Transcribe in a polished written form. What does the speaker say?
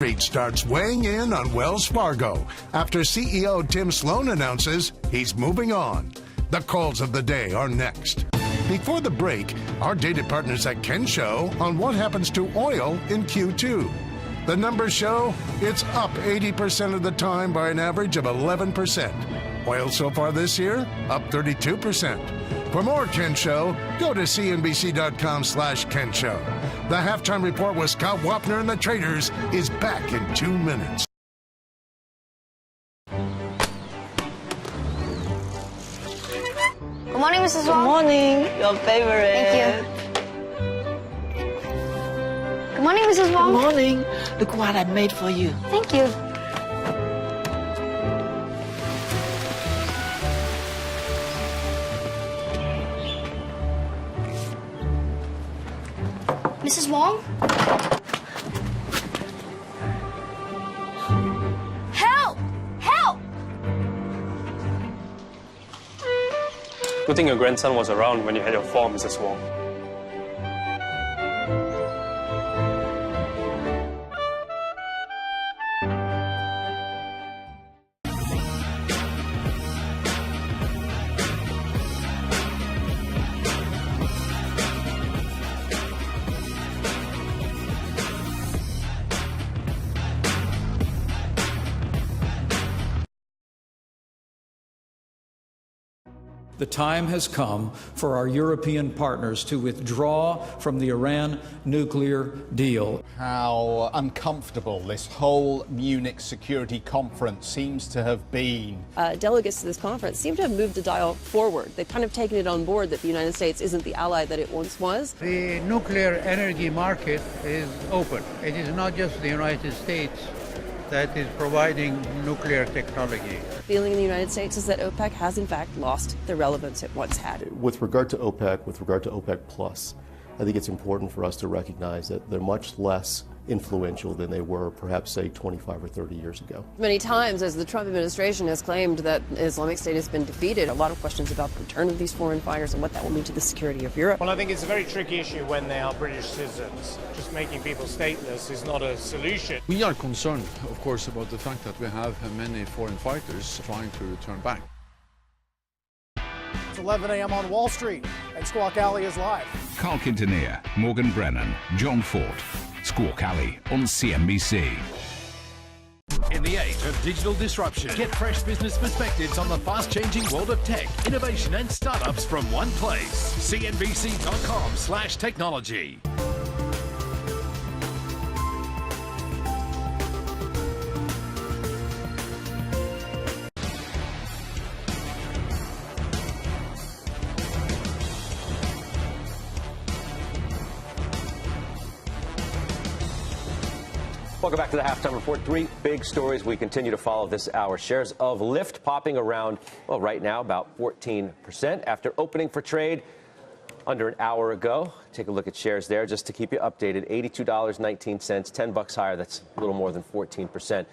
Street starts weighing in on Wells Fargo after CEO Tim Sloan announces he's moving on. The calls of the day are next. Before the break, our data partners at Ken show on what happens to oil in Q2. The numbers show it's up 80% of the time by an average of 11%. Oil so far this year, up 32%. For more Ken Show, go to cnbc.com/Ken Show. The halftime report with Scott Wapner and the Traders is back in 2 minutes. Good morning, Mrs. Wong. Good morning, your favorite. Thank you. Good morning, Mrs. Wong. Good morning. Look what I made for you. Thank you. Mrs. Wong? Help! Help! Good thing your grandson was around when you had your fall, Mrs. Wong. The time has come for our European partners to withdraw from the Iran nuclear deal. How uncomfortable this whole Munich security conference seems to have been. Delegates to this conference seem to have moved the dial forward. They've kind of taken it on board that the United States isn't the ally that it once was. The nuclear energy market is open. It is not just the United States that is providing nuclear technology. The feeling in the United States is that OPEC has in fact lost the relevance it once had. With regard to OPEC Plus, I think it's important for us to recognize that they're much less influential than they were perhaps, say, 25 or 30 years ago. Many times, as the Trump administration has claimed that Islamic State has been defeated, a lot of questions about the return of these foreign fighters and what that will mean to the security of Europe. Well, I think it's a very tricky issue when they are British citizens. Just making people stateless is not a solution. We are concerned, of course, about the fact that we have many foreign fighters trying to return back. It's 11 a.m. on Wall Street, and Squawk Alley is live. Carl Quintanilla, Morgan Brennan, John Fort. Squawk Alley on CNBC. In the age of digital disruption, get fresh business perspectives on the fast-changing world of tech, innovation and startups from one place. CNBC.com/technology. Welcome back to the Halftime Report. Three big stories we continue to follow this hour. Shares of Lyft popping around, well, right now about 14% after opening for trade under an hour ago. Take a look at shares there just to keep you updated. $82.19, $10 higher. That's a little more than 14%.